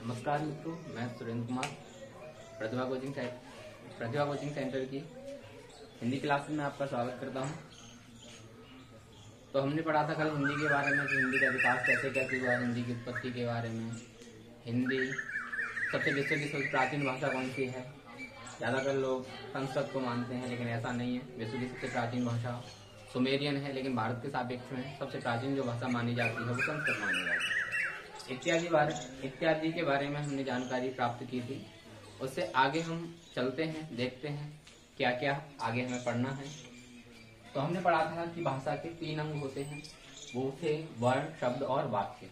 नमस्कार मित्रों, मैं सुरेंद्र कुमार प्रतिभा कोचिंग सेंटर की हिंदी क्लास में आपका स्वागत करता हूं। तो हमने पढ़ा था कल हिंदी के बारे में कि हिंदी का विकास कैसे कैसे हुआ, हिंदी की उत्पत्ति के बारे में। हिंदी सबसे विश्व की सबसे प्राचीन भाषा कौन सी है। ज़्यादातर लोग संस्कृत को मानते हैं, लेकिन ऐसा नहीं है। विश्व की सबसे प्राचीन भाषा सुमेरियन है, लेकिन भारत के सापेक्ष में सबसे प्राचीन जो भाषा मानी जाती है वो संस्कृत मानी जाती है। इत्यादि के बारे में हमने जानकारी प्राप्त की थी। उससे आगे हम चलते हैं, देखते हैं क्या क्या आगे हमें पढ़ना है। तो हमने पढ़ा था कि भाषा के 3 अंग होते हैं, वो थे वर्ण, शब्द और वाक्य।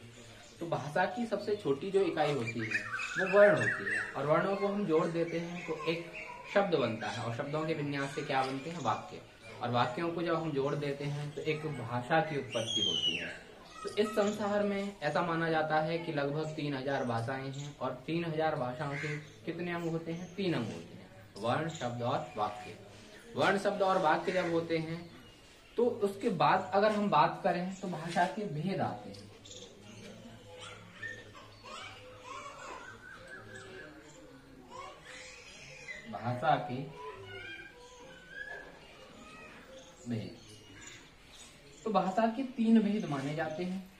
तो भाषा की सबसे छोटी जो इकाई होती है वो वर्ण होती है, और वर्णों को हम जोड़ देते हैं तो एक शब्द बनता है, और शब्दों के विन्यास से क्या बनते हैं, वाक्य। और वाक्यों को जब हम जोड़ देते हैं तो एक भाषा की उत्पत्ति होती है। तो इस संसार में ऐसा माना जाता है कि लगभग 3000 भाषाएं हैं, और 3000 भाषाओं के कितने अंग होते हैं, 3 अंग होते हैं, वर्ण, शब्द और वाक्य। वर्ण, शब्द और वाक्य जब होते हैं तो उसके बाद अगर हम बात करें तो भाषा के भेद आते हैं। भाषा के भेद, तो भाषा के 3 भेद माने जाते हैं।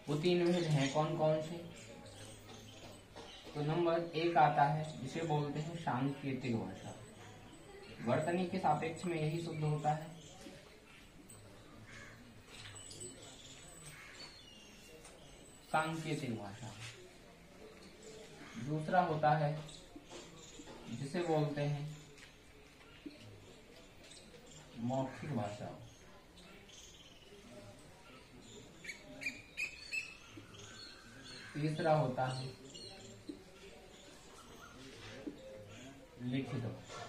वो 3 भेद हैं कौन कौन से। तो नंबर 1 आता है जिसे बोलते हैं सांकेतिक भाषा। वर्तनी के सापेक्ष में यही शुद्ध होता है। सांकेतिक भाषा। दूसरा होता है जिसे बोलते हैं मौखिक भाषा। तीसरा होता है लिखित भाषा।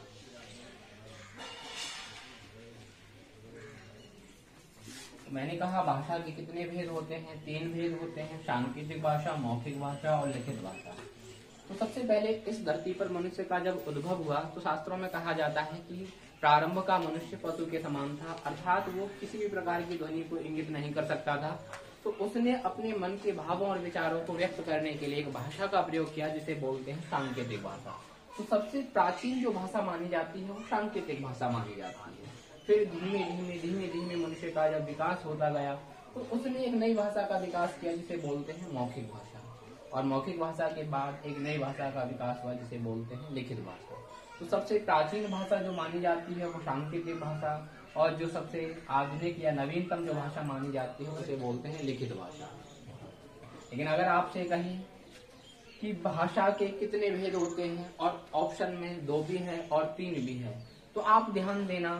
मैंने कहा भाषा के कितने भेद होते हैं, 3 भेद होते हैं, सांकेतिक भाषा, मौखिक भाषा और लिखित भाषा। तो सबसे पहले इस धरती पर मनुष्य का जब उद्भव हुआ तो शास्त्रों में कहा जाता है कि प्रारंभ का मनुष्य पशु के समान था, अर्थात वो किसी भी प्रकार की ध्वनि को इंगित नहीं कर सकता था। तो उसने अपने मन के भावों और विचारों को व्यक्त करने के लिए एक भाषा का प्रयोग किया जिसे बोलते हैं सांकेतिक भाषा। तो सबसे प्राचीन जो भाषा मानी जाती है वो सांकेतिक भाषा मानी जाती है। फिर धीमे धीमे धीमे धीमे मनुष्य का जब विकास होता गया तो उसने एक नई भाषा का विकास किया जिसे बोलते हैं मौखिक भाषा, और मौखिक भाषा के बाद एक नई भाषा का विकास हुआ जिसे बोलते हैं लिखित भाषा। तो सबसे प्राचीन भाषा जो मानी जाती है वो सांकेतिक भाषा, और जो सबसे आधुनिक या नवीनतम जो भाषा मानी जाती है उसे बोलते हैं लिखित भाषा। लेकिन अगर आपसे कहें कि भाषा के कितने भेद होते हैं, और ऑप्शन में 2 भी है और 3 भी है, तो आप ध्यान देना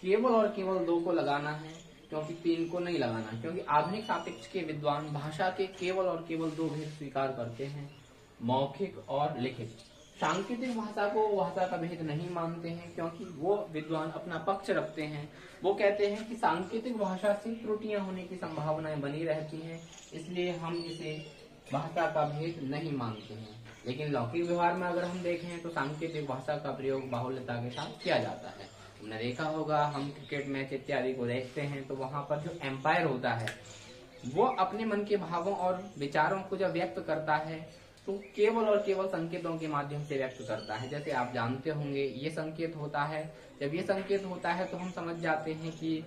केवल और केवल 2 को लगाना है, क्योंकि 3 को नहीं लगाना। क्योंकि आधुनिक सापेक्ष के विद्वान भाषा के केवल और केवल 2 भेद स्वीकार करते हैं, मौखिक और लिखित। सांकेतिक भाषा को भाषा का भेद नहीं मानते हैं, क्योंकि वो विद्वान अपना पक्ष रखते हैं। वो कहते हैं कि सांकेतिक भाषा से त्रुटियां होने की संभावनाएं बनी रहती हैं, इसलिए हम इसे भाषा का भेद नहीं मानते हैं। लेकिन लौकिक व्यवहार में अगर हम देखें तो सांकेतिक भाषा का प्रयोग बाहुल्यता के साथ किया जाता है। हमने देखा होगा, हम क्रिकेट मैच इत्यादि को देखते हैं तो वहां पर जो एम्पायर होता है वो अपने मन के भावों और विचारों को जब व्यक्त करता है तो केवल और केवल संकेतों के माध्यम से व्यक्त करता है। जैसे आप जानते होंगे ये संकेत होता है, जब ये संकेत होता है तो हम समझ जाते हैं कि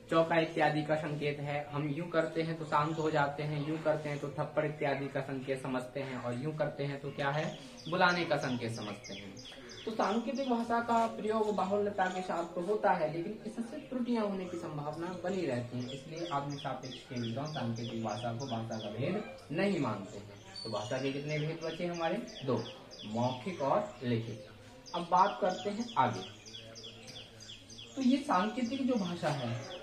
चौका इत्यादि का संकेत है। हम यूं करते हैं तो शांत हो जाते हैं, यूं करते हैं तो थप्पड़ इत्यादि का संकेत समझते हैं, और यूं करते हैं तो क्या है, बुलाने का संकेत समझते हैं। तो सांकेतिक भाषा का प्रयोग बाहुल्यता के साथ तो होता है, लेकिन इससे त्रुटियां होने की संभावना बनी रहती है। इसलिए आधुनिक सापेक्ष के विद्वान सांकेतिक भाषा को भाषा का भेद नहीं मानते हैं। तो भाषा के कितने भेद बचे हमारे, 2, मौखिक और लिखित। अब बात करते हैं आगे। तो ये सांकेतिक जो भाषा है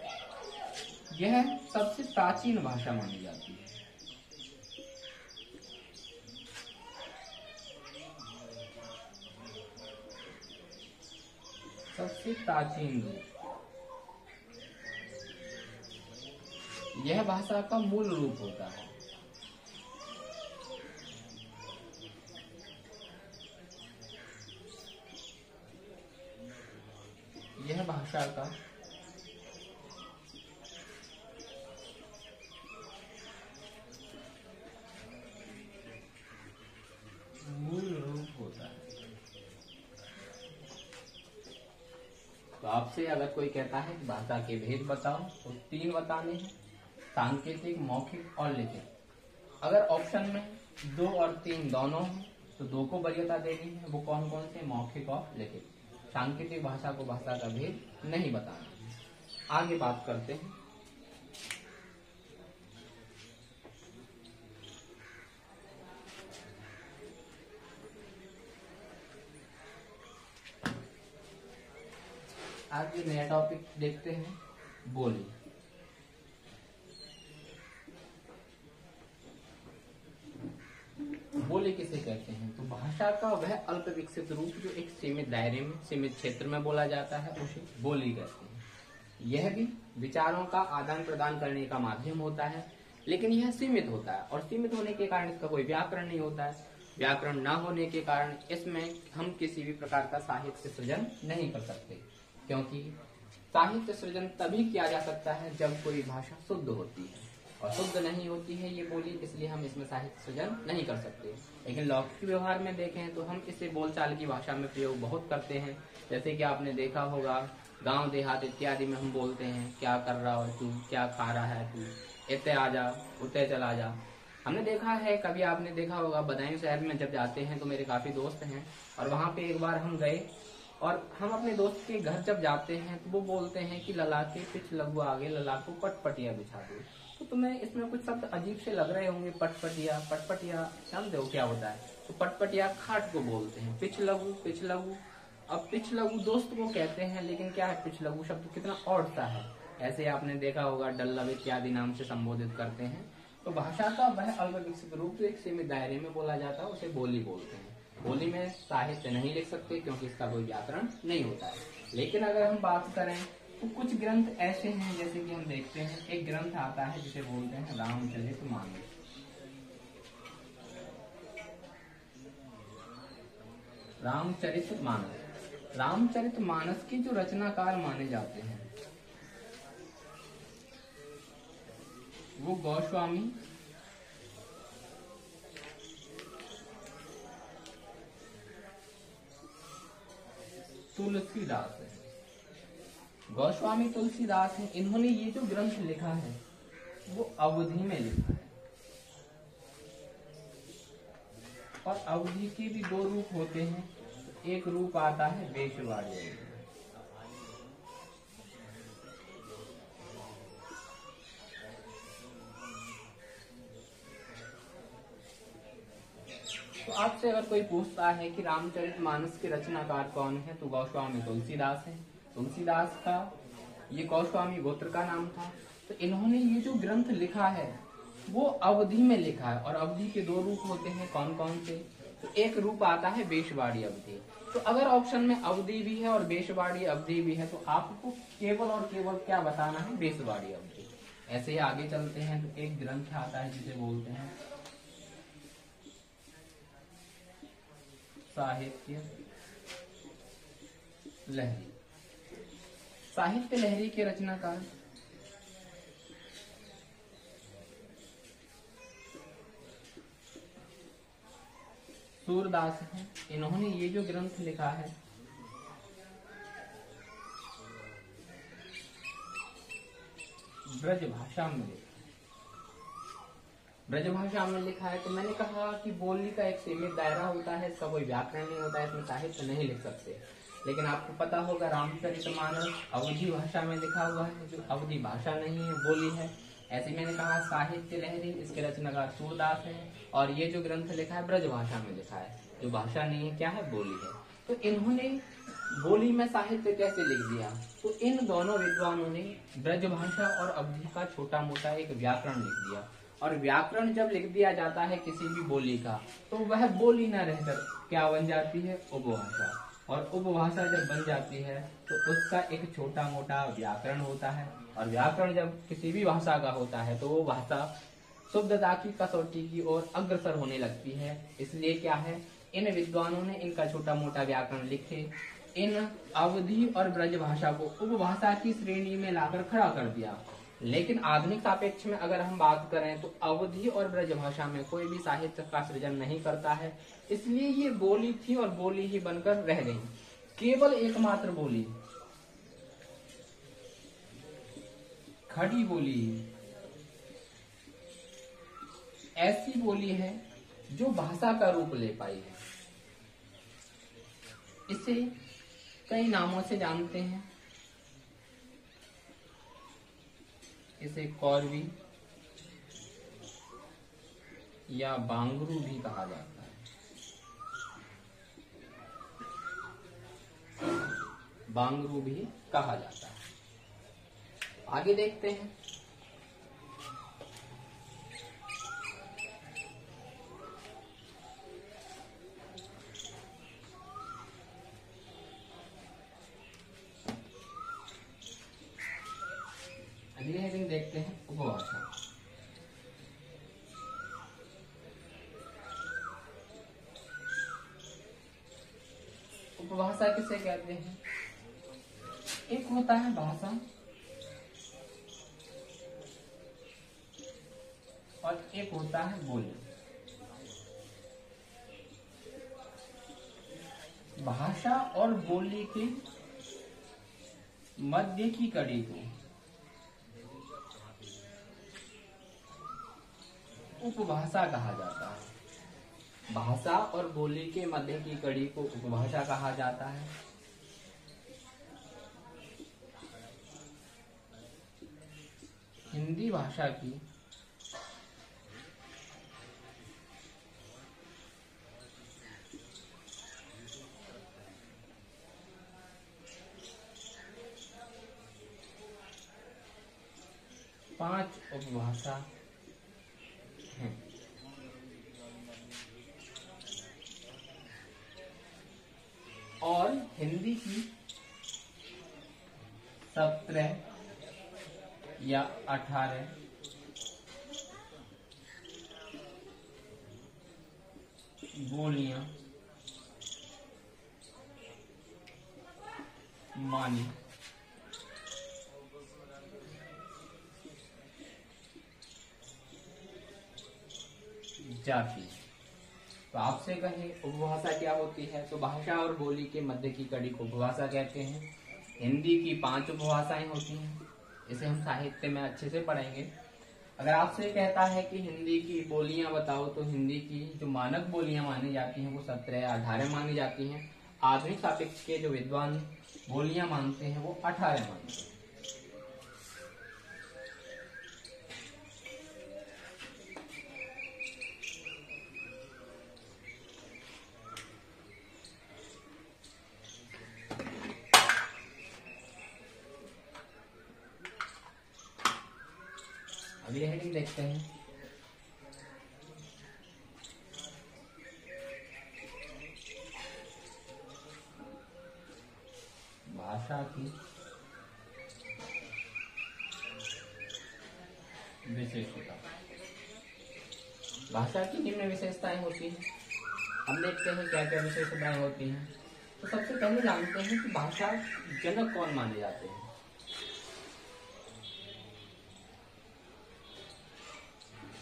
यह सबसे प्राचीन भाषा मानी जाती है। सबसे प्राचीन रूप, यह भाषा का मूल रूप होता है। यह भाषा का आपसे अगर कोई कहता है कि भाषा के भेद बताओ तो 3 बताने हैं, सांकेतिक, मौखिक और लिखित। अगर ऑप्शन में 2 और 3 दोनों हैं तो 2 को वरीयता देनी है। वो कौन कौन से? मौखिक और लिखित। सांकेतिक भाषा को भाषा का भेद नहीं बताना। आगे बात करते हैं। आगे नया टॉपिक देखते हैं, बोली। बोली किसे कहते हैं? तो भाषा का वह अल्प विकसित रूप जो एक सीमित दायरे में, सीमित क्षेत्र में बोला जाता है, उसे बोली कहते हैं। यह भी विचारों का आदान प्रदान करने का माध्यम होता है, लेकिन यह सीमित होता है और सीमित होने के कारण इसका कोई व्याकरण नहीं होता है। व्याकरण न होने के कारण इसमें हम किसी भी प्रकार का साहित्य सृजन नहीं कर सकते, क्योंकि साहित्य सृजन तभी किया जा सकता है जब कोई भाषा शुद्ध होती है, और शुद्ध नहीं होती है ये बोली, इसलिए हम इसमें साहित्य सृजन नहीं कर सकते। लेकिन लौकिक व्यवहार में देखें तो हम इसे बोलचाल की भाषा में प्रयोग बहुत करते हैं। जैसे कि आपने देखा होगा गांव देहात इत्यादि में हम बोलते हैं, क्या कर रहा हो तू, क्या खा रहा है तू, इतने आ जा, उतने चला जा। हमने देखा है, कभी आपने देखा होगा बदायूं शहर में जब जाते हैं तो मेरे काफी दोस्त हैं, और वहां पे एक बार हम गए और हम अपने दोस्त के घर जब जाते हैं तो वो बोलते हैं कि लला के पिछ लगू आगे, लला को पटपटिया बिछा दो। तो तुम्हें इसमें कुछ शब्द अजीब से लग रहे होंगे, पटपटिया। पटपटिया जानते हो क्या होता है? तो पटपटिया खाट को बोलते हैं। पिछ लगू, पिछ लगू। अब पिछ लगू दोस्त को कहते हैं, लेकिन क्या है पिछ लगू शब्द कितना ऑड सा है। ऐसे आपने देखा होगा डल्लव इत्यादि नाम से संबोधित करते हैं। तो भाषा का वह अल्प विकसित रूप जो एक सीमित दायरे में बोला जाता है उसे बोली बोलते हैं। बोली में साहित्य नहीं लिख सकते क्योंकि इसका कोई व्याकरण नहीं होता है। लेकिन अगर हम बात करें तो कुछ ग्रंथ ऐसे हैं, जैसे कि हम देखते हैं एक ग्रंथ आता है जिसे बोलते हैं रामचरितमानस। रामचरितमानस, रामचरितमानस के जो रचनाकार माने जाते हैं वो गोस्वामी, तुलसीदास है। गोस्वामी तुलसीदास है। इन्होंने ये जो ग्रंथ लिखा है वो अवधि में लिखा है, और अवधि के भी 2 रूप होते हैं। एक रूप आता है वेशवाड़ी। तो आपसे अगर कोई पूछता है कि रामचरितमानस के रचनाकार कौन है, तो गोस्वामी तुलसीदास है। तुलसीदास का ये गोस्वामी गोत्र का नाम था। तो इन्होंने ये जो ग्रंथ लिखा है वो अवधि में लिखा है, और अवधि के 2 रूप होते हैं। कौन कौन से? तो एक रूप आता है वेशवाड़ी अवधि। तो अगर ऑप्शन में अवधि भी है और वेशवाड़ी अवधि भी है तो आपको केवल और केवल क्या बताना है? वेशवाड़ी अवधि। ऐसे ही आगे चलते हैं तो एक ग्रंथ आता है जिसे बोलते हैं साहित्य लहरी। साहित्य लहरी के रचनाकार सूरदास हैं। इन्होंने ये जो ग्रंथ लिखा है ब्रज भाषा में लिखा है। ब्रज भाषा में लिखा है। तो मैंने कहा कि बोली का एक सीमित दायरा होता है, इसका कोई व्याकरण नहीं होता है, इसमें साहित्य नहीं लिख सकते। लेकिन आपको पता होगा रामचरितमानस अवधि भाषा में लिखा हुआ है, जो अवधि भाषा नहीं है, बोली है। ऐसे मैंने कहा साहित्य लहरी, इसके रचनाकार सूरदास है, और ये जो ग्रंथ लिखा है ब्रज भाषा में लिखा है, जो भाषा नहीं है, क्या है? बोली है। तो इन्होंने बोली में साहित्य कैसे लिख दिया? तो इन दोनों विद्वानों ने ब्रज भाषा और अवधि का छोटा मोटा एक व्याकरण लिख दिया। और व्याकरण जब लिख दिया जाता है किसी भी बोली का, तो वह बोली न रहकर क्या बन जाती है? उपभाषा। और उपभाषा जब बन जाती है तो उसका एक छोटा मोटा व्याकरण होता है, और व्याकरण जब किसी भी भाषा का होता है तो वो भाषा शुद्धता की कसौटी की ओर अग्रसर होने लगती है। इसलिए क्या है, इन विद्वानों ने इनका छोटा मोटा व्याकरण लिखे, इन अवधि और ब्रज भाषा को उपभाषा की श्रेणी में लाकर खड़ा कर दिया। लेकिन आधुनिक सापेक्ष में अगर हम बात करें तो अवधि और ब्रज भाषा में कोई भी साहित्य का सृजन नहीं करता है, इसलिए ये बोली थी और बोली ही बनकर रह गई। केवल एकमात्र बोली खड़ी बोली ऐसी बोली है जो भाषा का रूप ले पाई है। इसे कई नामों से जानते हैं। इसे कौरवी या बांगरू भी कहा जाता है। बांगरू भी कहा जाता है। आगे देखते हैं। अगली हेडिंग देखते हैं उपभाषा। उपभाषा किसे कहते हैं? एक होता है भाषा और एक होता है बोली। भाषा और बोली के मध्य की कड़ी को उपभाषा कहा जाता है। भाषा और बोली के मध्य की कड़ी को उपभाषा कहा जाता है। हिंदी भाषा की पांच उपभाषा हैं। और हिंदी की 17 या 18 बोलियां मानी जाती। तो आपसे कहें उपभाषा क्या होती है, तो भाषा और बोली के मध्य की कड़ी को उपभाषा कहते हैं। हिंदी की 5 उपभाषाएं होती हैं। इसे हम साहित्य में अच्छे से पढ़ेंगे। अगर आपसे कहता है कि हिंदी की बोलियां बताओ, तो हिंदी की जो मानक बोलियां मानी जाती हैं वो 17 या 18 मानी जाती हैं। आधुनिक सापेक्ष के जो विद्वान बोलियां मानते हैं वो 18 मानते हैं। अगली हेडिंग देखते हैं। भाषा की विशेषता। भाषा की निम्न विशेषताएं होती हैं। हम देखते हैं क्या क्या विशेषताएं होती हैं। तो सबसे पहले जानते हैं कि भाषा जनक कौन माने जाते हैं।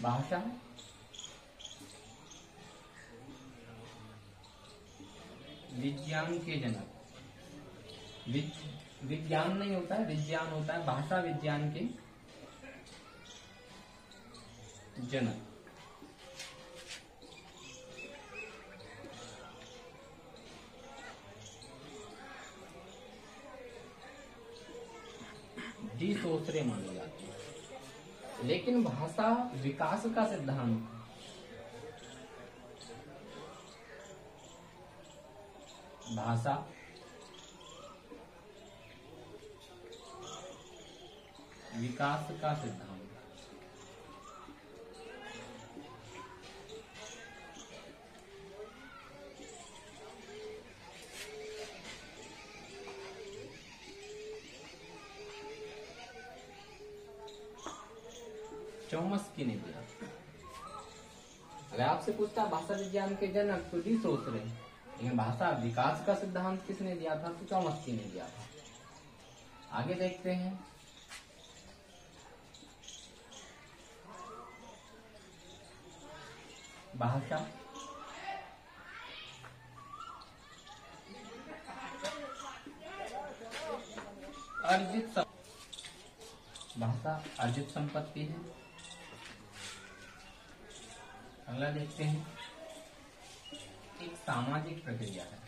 भाषा विज्ञान के जनक। विज्ञान नहीं होता है, विज्ञान होता है। भाषा विज्ञान के जनक। डी सोसरे माने जाते हैं। लेकिन भाषा विकास का सिद्धांत भाषा विकास का सिद्धांत चौमस्की ने दिया। अगर आपसे पूछता भाषा विज्ञान के जनक तो डी सोसरे, लेकिन भाषा विकास का सिद्धांत किसने दिया था, तो चौमस्की ने दिया था। आगे देखते हैं। भाषा अर्जित शब्द। भाषा अर्जित संपत्ति है। अगला देखते हैं, एक सामाजिक प्रक्रिया है।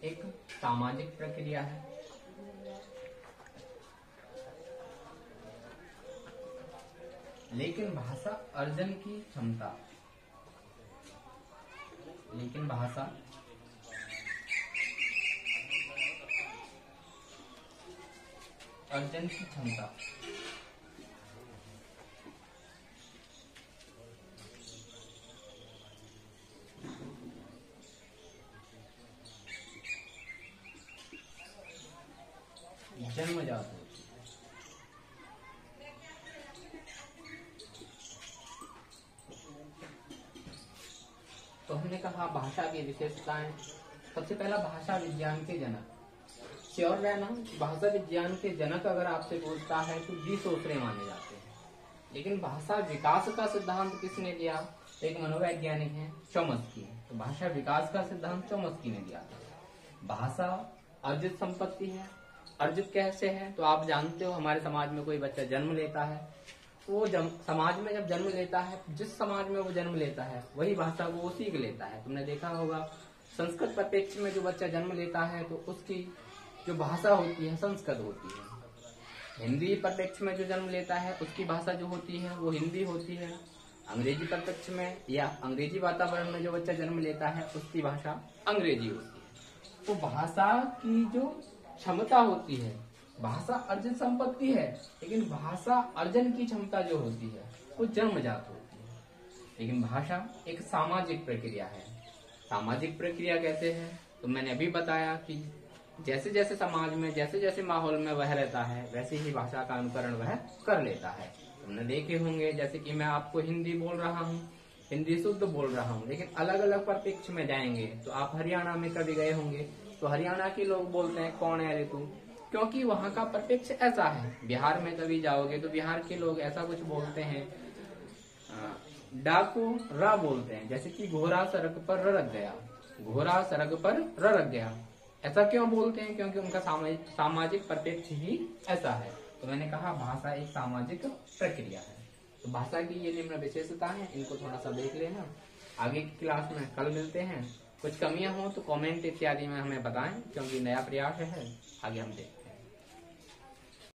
एक सामाजिक प्रक्रिया है। लेकिन भाषा अर्जन की क्षमता, लेकिन भाषा अर्जन की क्षमता जन्मजात होती है। तो हमने कहा भाषा की विशेषताएं। सबसे पहला, भाषा विज्ञान के जनक। श्योर रहना, भाषा विज्ञान के जनक अगर आपसे पूछता है तो जी सोसरे माने जाते हैं। लेकिन भाषा विकास का सिद्धांत किसने दिया? तो एक मनोवैज्ञानिक है, चॉम्स्की। तो भाषा विकास का सिद्धांत चॉम्स्की ने दिया था। भाषा अर्जित संपत्ति है। अर्जित कैसे है? तो आप जानते हो, हमारे समाज में कोई बच्चा जन्म लेता है, वो समाज में जब जन्म लेता है, जिस समाज में वो जन्म लेता है वही भाषा को वो सीख लेता है। तुमने देखा होगा, संस्कृत प्रत्यक्ष में जो बच्चा जन्म लेता है तो उसकी जो भाषा होती है संस्कृत होती है। हिंदी प्रत्यक्ष में जो जन्म लेता है उसकी भाषा जो होती है वो हिंदी होती है। अंग्रेजी प्रत्यक्ष में या अंग्रेजी वातावरण में जो बच्चा जन्म लेता है उसकी भाषा अंग्रेजी होती है। तो भाषा की जो क्षमता होती है, भाषा अर्जित संपत्ति है, लेकिन भाषा अर्जन की क्षमता जो होती है वो जन्मजात होती है। लेकिन भाषा एक सामाजिक प्रक्रिया है। सामाजिक प्रक्रिया कैसे है? तो मैंने अभी बताया कि जैसे जैसे समाज में, जैसे जैसे माहौल में वह रहता है, वैसे ही भाषा का अनुकरण वह कर लेता है। तुमने देखे होंगे, जैसे कि मैं आपको हिंदी बोल रहा हूँ, हिंदी शुद्ध बोल रहा हूँ, लेकिन अलग अलग परिप्रेक्ष्य में जाएंगे तो आप हरियाणा में कभी गए होंगे तो हरियाणा के लोग बोलते हैं कौन है रे तू, क्योंकि वहाँ का परिप्रेक्ष्य ऐसा है। बिहार में कभी जाओगे तो बिहार के लोग ऐसा कुछ बोलते हैं, डाकू रा बोलते हैं, जैसे कि घोड़ा सड़क पर ररक गया, घोड़ा सड़क पर ररक गया। ऐसा क्यों बोलते हैं? क्योंकि उनका सामाजिक परिप्रेक्ष्य ही ऐसा है। तो मैंने कहा भाषा एक सामाजिक प्रक्रिया है। तो भाषा की ये निम्न विशेषता है, इनको थोड़ा सा देख लेना। आगे की क्लास में कल मिलते हैं। कुछ कमियां हो तो कमेंट इत्यादि में हमें बताएं, क्योंकि नया प्रयास है, आगे हम देखते हैं।